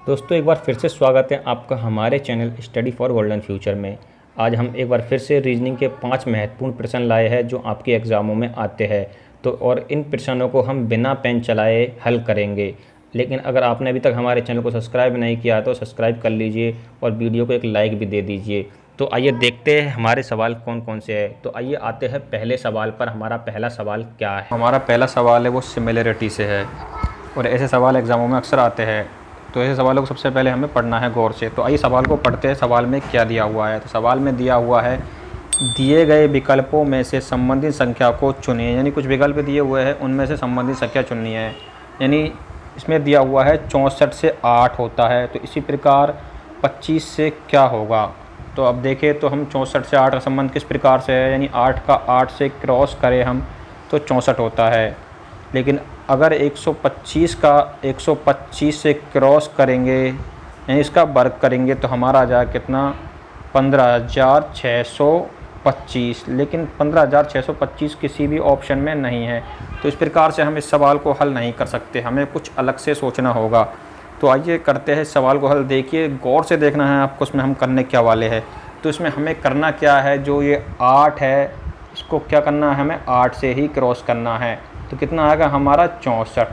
दोस्तों एक बार फिर से स्वागत है आपका हमारे channel study for golden future में। आज हम एक बार फिर से रीजनिंग के 5 महत्वपूर्ण प्रश्न लाए हैं जो आपके एग्ज़ामों में आते हैं। तो और इन प्रश्नों को हम बिना पेन चलाए हल करेंगे। लेकिन अगर आपने अभी तक हमारे चैनल को सब्सक्राइब नहीं किया तो सब्सक्राइब कर लीजिए और वीडियो को एक लाइक भी दे दीजिए। तो आइए देखते हैं हमारे सवाल कौन कौन से हैं। तो आइए आते हैं पहले सवाल पर। हमारा पहला सवाल क्या है? हमारा पहला सवाल है वो सिमिलरिटी से है और ऐसे सवाल एग्ज़ामों में अक्सर आते हैं। तो ऐसे सवालों को सबसे पहले हमें पढ़ना है गौर से। तो आइए सवाल को पढ़ते हैं। सवाल में क्या दिया हुआ है? तो सवाल में दिया हुआ है दिए गए विकल्पों में से संबंधित संख्या को चुनिए। यानी कुछ विकल्प दिए हुए हैं, उनमें से संबंधित संख्या चुननी है। यानी इसमें दिया हुआ है 64 से 8 होता है, तो इसी प्रकार 25 से क्या होगा? तो अब देखें तो हम 64 से 8 का संबंध किस प्रकार से है, यानी 8 का 8 से क्रॉस करें हम तो 64 होता है। लेकिन अगर 125 का 125 से क्रॉस करेंगे यानी इसका वर्ग करेंगे तो हमारा आ जाएगा कितना? 15,625। लेकिन 15,625 किसी भी ऑप्शन में नहीं है, तो इस प्रकार से हम इस सवाल को हल नहीं कर सकते, हमें कुछ अलग से सोचना होगा। तो आइए करते हैं सवाल को हल। देखिए गौर से देखना है आपको, इसमें हम करने क्या वाले हैं। तो इसमें हमें करना क्या है, जो ये 8 है इसको क्या करना है, हमें 8 से ही क्रॉस करना है। तो कितना आएगा हमारा? 64।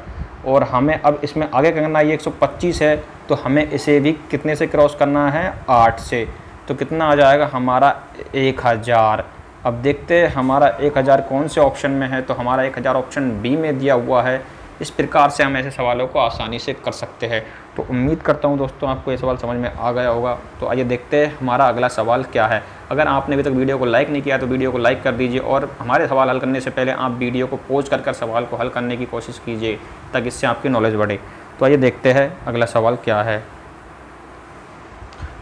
और हमें अब इसमें आगे करना है, ये 125 है तो हमें इसे भी कितने से क्रॉस करना है? 8 से। तो कितना आ जाएगा हमारा? 1000। अब देखते हैं हमारा 1000 कौन से ऑप्शन में है। तो हमारा 1000 ऑप्शन बी में दिया हुआ है। इस प्रकार से हम ऐसे सवालों को आसानी से कर सकते हैं। तो उम्मीद करता हूं दोस्तों आपको ये सवाल समझ में आ गया होगा। तो आइए देखते हैं हमारा अगला सवाल क्या है। अगर आपने अभी तक वीडियो को लाइक नहीं किया तो वीडियो को लाइक कर दीजिए और हमारे सवाल हल करने से पहले आप वीडियो को पॉज कर सवाल को हल करने की कोशिश कीजिए ताकि इससे आपकी नॉलेज बढ़े। तो आइए देखते हैं अगला सवाल क्या है।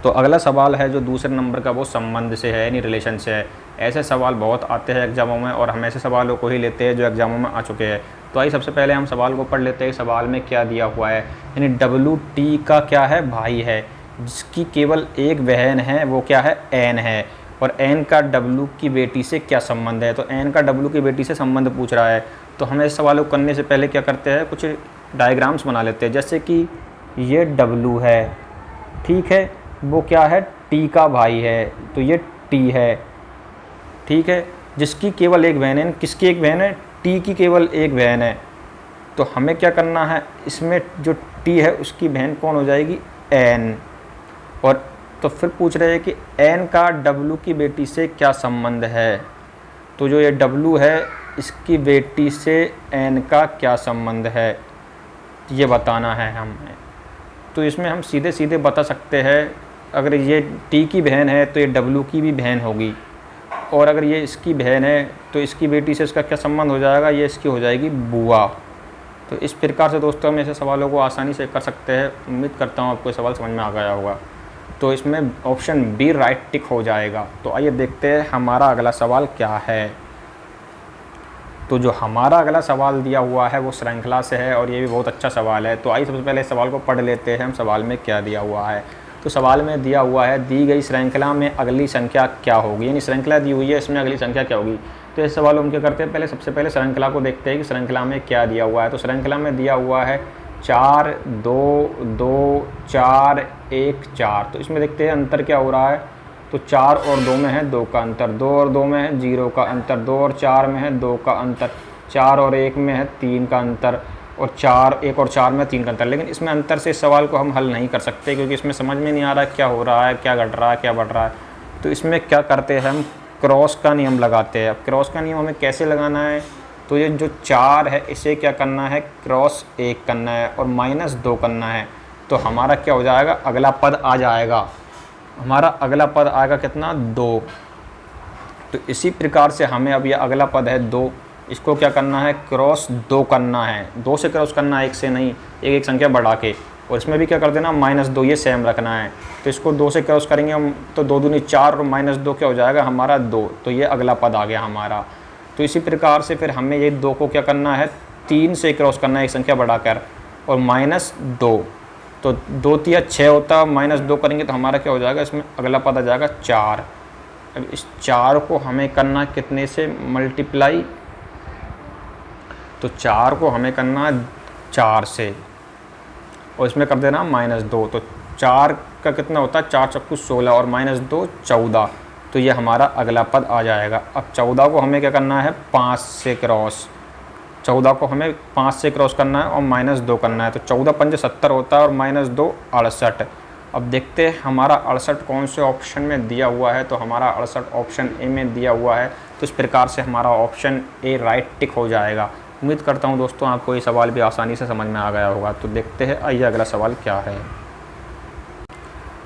तो अगला सवाल है जो दूसरे नंबर का, वो संबंध से है यानी रिलेशन से है। ऐसे सवाल बहुत आते हैं एग्जामों में और हम ऐसे सवालों को ही लेते हैं जो एग्जामों में आ चुके हैं। तो आइए सबसे पहले हम सवाल को पढ़ लेते हैं। सवाल में क्या दिया हुआ है, यानी WT का क्या है? भाई है, जिसकी केवल एक बहन है, वो क्या है? N है। और N का W की बेटी से क्या संबंध है? तो N का W की बेटी से संबंध पूछ रहा है। तो हमें इस सवाल को करने से पहले क्या करते हैं, कुछ डायग्राम्स बना लेते हैं। जैसे कि ये W है, ठीक है, वो क्या है? T का भाई है, तो ये T है, ठीक है, जिसकी केवल एक बहन है। किसकी एक बहन है? T की केवल एक बहन है। तो हमें क्या करना है, इसमें जो T है उसकी बहन कौन हो जाएगी? N। और तो फिर पूछ रहे हैं कि N का W की बेटी से क्या संबंध है। तो जो ये W है इसकी बेटी से N का क्या संबंध है, ये बताना है हमें। तो इसमें हम सीधे सीधे बता सकते हैं, अगर ये T की बहन है तो ये W की भी बहन होगी, और अगर ये इसकी बहन है तो इसकी बेटी से इसका क्या संबंध हो जाएगा? ये इसकी हो जाएगी बुआ। तो इस प्रकार से दोस्तों हम ऐसे सवालों को आसानी से कर सकते हैं। उम्मीद करता हूँ आपको सवाल समझ में आ गया होगा। तो इसमें ऑप्शन बी राइट टिक हो जाएगा। तो आइए देखते हैं हमारा अगला सवाल क्या है। तो जो हमारा अगला सवाल दिया हुआ है वो श्रृंखला से है और ये भी बहुत अच्छा सवाल है। तो आइए सबसे पहले इस सवाल को पढ़ लेते हैं हम। सवाल में क्या दिया हुआ है? तो सवाल में दिया हुआ है दी गई श्रृंखला में अगली संख्या क्या होगी, यानी श्रृंखला दी हुई है, इसमें अगली संख्या क्या होगी। तो इस सवाल हम क्या करते हैं, पहले सबसे पहले श्रृंखला को देखते हैं कि श्रृंखला में क्या दिया हुआ है। तो श्रृंखला में दिया हुआ है 4 2 2 4 1 4। तो इसमें देखते हैं अंतर क्या हो रहा है। तो 4 और 2 में है 2 का अंतर, 2 और 2 में है 0 का अंतर, 2 और 4 में है 2 का अंतर, 4 और 1 में है 3 का अंतर, और 1 और 4 में 3 का अंतर। लेकिन इसमें अंतर से इस सवाल को हम हल नहीं कर सकते क्योंकि इसमें समझ में नहीं आ रहा क्या हो रहा है, क्या घट रहा है, क्या बढ़ रहा है। तो इसमें क्या करते हैं, हम क्रॉस का नियम लगाते हैं। अब क्रॉस का नियम हमें कैसे लगाना है, तो ये जो 4 है इसे क्या करना है, क्रॉस 1 करना है और -2 करना है। तो हमारा क्या हो जाएगा, अगला पद आ जाएगा, हमारा अगला पद आएगा कितना? 2। तो इसी प्रकार से हमें अब यह अगला पद है 2, इसको क्या करना है, क्रॉस 2 करना है। 2 से क्रॉस करना है, 1 से नहीं, एक संख्या बढ़ा के। और इसमें भी क्या कर देना, -2, ये सेम रखना है। तो इसको 2 से क्रॉस करेंगे हम तो 2 दूनी 4 और -2 क्या हो जाएगा हमारा 2। तो ये अगला पद आ गया हमारा। तो इसी प्रकार से फिर हमें ये 2 को क्या करना है, 3 से क्रॉस करना है, एक संख्या बढ़ाकर, और -2। तो 2 3 6 होता है, -2 करेंगे तो हमारा क्या हो जाएगा, इसमें अगला पद आ जाएगा 4। अब इस 4 को हमें करना कितने से मल्टीप्लाई, तो 4 को हमें करना 4 से। और इसमें कर देना -2। तो 4 का कितना होता है, 4 चक्कू 16 और -2 14। तो ये हमारा अगला पद आ जाएगा। अब 14 को हमें क्या करना है, 5 से क्रॉस, 14 को हमें 5 से क्रॉस करना है और -2 करना है। तो 14 पंजे 70 होता है और -2 68। अब देखते हैं हमारा 68 कौन से ऑप्शन में दिया हुआ है। तो हमारा 68 ऑप्शन ए में दिया हुआ है। तो इस प्रकार से हमारा ऑप्शन ए राइट टिक हो जाएगा। उम्मीद करता हूँ दोस्तों आपको ये सवाल भी आसानी से समझ में आ गया होगा। तो देखते हैं आइए अगला सवाल क्या है।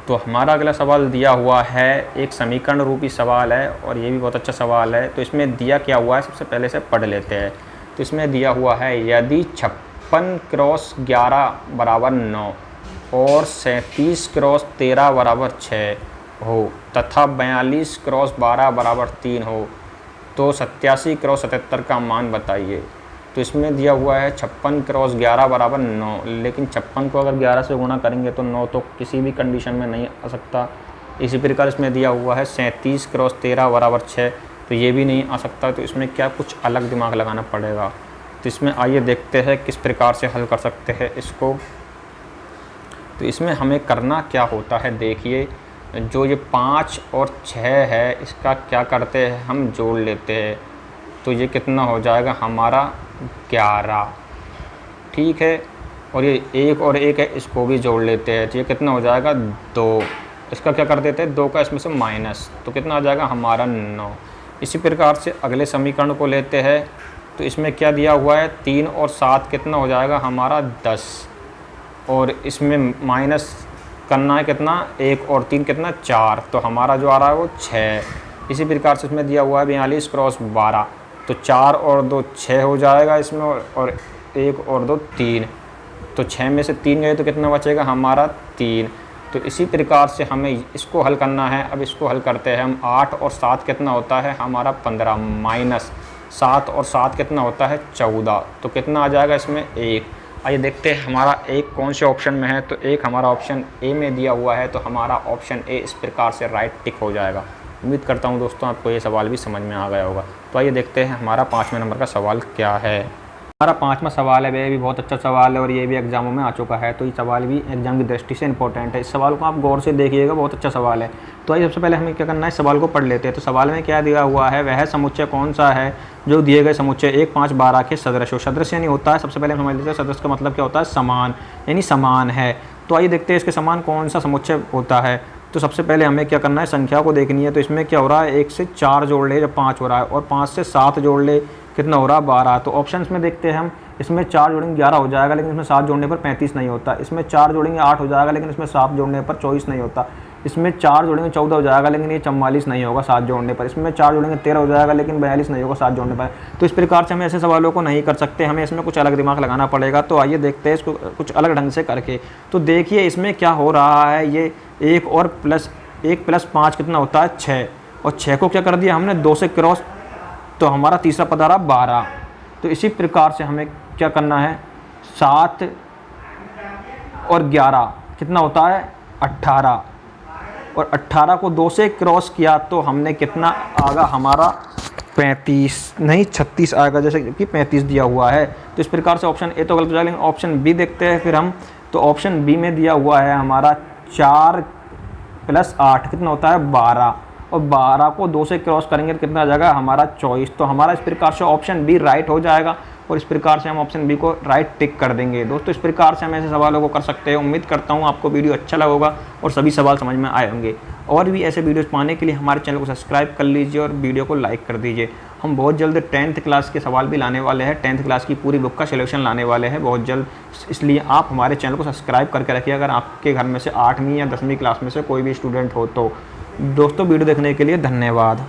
तो हमारा अगला सवाल दिया हुआ है, एक समीकरण रूपी सवाल है और ये भी बहुत अच्छा सवाल है। तो इसमें दिया क्या हुआ है, सबसे पहले से पढ़ लेते हैं। तो इसमें दिया हुआ है, यदि 56 क्रॉस 11 बराबर 9 और 37 क्रॉस 13 बराबर 6 हो तथा 42 क्रॉस 12 बराबर 3 हो तो 87 क्रॉस 77 का मान बताइए। तो इसमें दिया हुआ है 56 क्रॉस 11 बराबर 9, लेकिन 56 को अगर 11 से गुणा करेंगे तो 9 तो किसी भी कंडीशन में नहीं आ सकता। इसी प्रकार इसमें दिया हुआ है 37 क्रॉस 13 बराबर 6, तो ये भी नहीं आ सकता। तो इसमें क्या कुछ अलग दिमाग लगाना पड़ेगा। तो इसमें आइए देखते हैं किस प्रकार से हल कर सकते हैं इसको। तो इसमें हमें करना क्या होता है, देखिए जो ये 5 और 6 है इसका क्या करते हैं, हम जोड़ लेते हैं। तो ये कितना हो जाएगा हमारा 11, ठीक है। और ये 1 और 1 है, इसको भी जोड़ लेते हैं। तो ये कितना हो जाएगा 2, इसका क्या कर देते हैं 2 का इसमें से माइनस, तो कितना आ जाएगा हमारा 9। इसी प्रकार से अगले समीकरण को लेते हैं। तो इसमें क्या दिया हुआ है, 3 और 7 कितना हो जाएगा हमारा 10, और इसमें माइनस करना है कितना 1 और 3 कितना 4, तो हमारा जो आ रहा है वो 6। इसी प्रकार से इसमें दिया हुआ है 42 क्रॉस 12, तो 4 और 2 6 हो जाएगा इसमें, और 1 और 2 3, तो 6 में से 3 गए तो कितना बचेगा हमारा 3। तो इसी प्रकार से हमें इसको हल करना है। अब इसको हल करते हैं हम। 8 और 7 कितना होता है हमारा 15, माइनस 7 और 7 कितना होता है 14, तो कितना आ जाएगा इसमें 1। आइए देखते हैं हमारा एक कौन से ऑप्शन में है। तो एक हमारा ऑप्शन ए में दिया हुआ है, तो हमारा ऑप्शन ए इस प्रकार से राइट टिक हो जाएगा। उम्मीद करता हूं दोस्तों आपको ये सवाल भी समझ में आ गया होगा। तो आइए देखते हैं हमारा 5वें नंबर का सवाल क्या है। हमारा 5वां सवाल है, वह भी बहुत अच्छा सवाल है और ये भी एग्जामों में आ चुका है। तो ये सवाल भी एग्जाम की दृष्टि से इंपॉर्टेंट है। इस सवाल को आप गौर से देखिएगा, बहुत अच्छा सवाल है। तो आइए सबसे पहले हमें क्या करना है, सवाल को पढ़ लेते हैं। तो सवाल में क्या दिया हुआ है, वह समुच्चय कौन सा है जो दिए गए समुच्चय 1, 5, 12 के सदृश हो। सदृश यानी होता है, सबसे पहले हम समझ लेते हैं सदृश का मतलब क्या होता है, समान, यानी समान है। तो आइए देखते हैं इसके समान कौन सा समुच्चय होता है। तो सबसे पहले हमें क्या करना है, संख्या को देखनी है। तो इसमें क्या हो रहा है, 1 से 4 जोड़ ले जब 5 हो रहा है, और 5 से 7 जोड़ ले कितना हो रहा है 12। तो ऑप्शंस में देखते हैं हम, इसमें 4 जोड़ेंगे 11 हो जाएगा, लेकिन इसमें 7 जोड़ने पर 35 नहीं होता। इसमें 4 जोड़ेंगे 8 हो जाएगा, लेकिन इसमें 7 जोड़ने पर 24 नहीं होता। इसमें 4 जोड़ेंगे 14 हो जाएगा, लेकिन ये 44 नहीं होगा 7 जोड़ने पर। इसमें 4 जोड़ेंगे 13 हो जाएगा, लेकिन 42 नहीं होगा 7 जोड़ने पर। तो इस प्रकार से हम ऐसे सवालों को नहीं कर सकते, हमें इसमें कुछ अलग दिमाग लगाना पड़ेगा। तो आइए देखते हैं इसको कुछ अलग ढंग से करके। तो देखिए इसमें क्या हो रहा है, ये 1 और प्लस 1 प्लस 5 कितना होता है 6, और 6 को क्या कर दिया हमने 2 से क्रॉस, तो हमारा तीसरा पद आ रहा 12। तो इसी प्रकार से हमें क्या करना है, 7 और 11 कितना होता है 18, और 18 को 2 से क्रॉस किया तो हमने कितना आगा हमारा 35 नहीं 36 आएगा, जैसे कि 35 दिया हुआ है। तो इस प्रकार से ऑप्शन ए तो गलत हो जाएगा, लेकिन ऑप्शन बी देखते हैं फिर हम। तो ऑप्शन बी में दिया हुआ है हमारा 4 प्लस 8 कितना होता है 12, और 12 को 2 से क्रॉस करेंगे तो कितना आ जाएगा हमारा 24। तो हमारा इस प्रकार से ऑप्शन बी राइट हो जाएगा, और इस प्रकार से हम ऑप्शन बी को राइट टिक कर देंगे। दोस्तों इस प्रकार से हम ऐसे सवालों को कर सकते हैं। उम्मीद करता हूँ आपको वीडियो अच्छा लगा होगा और सभी सवाल समझ में आए होंगे। और भी ऐसे वीडियोस पाने के लिए हमारे चैनल को सब्सक्राइब कर लीजिए और वीडियो को लाइक कर दीजिए। हम बहुत जल्द 10th क्लास के सवाल भी लाने वाले हैं, 10th क्लास की पूरी बुक का सिलेक्शन लाने वाले हैं बहुत जल्द। इसलिए आप हमारे चैनल को सब्सक्राइब करके रखिए, अगर आपके घर में से 8वीं या 10वीं क्लास में से कोई भी स्टूडेंट हो तो। दोस्तों वीडियो देखने के लिए धन्यवाद।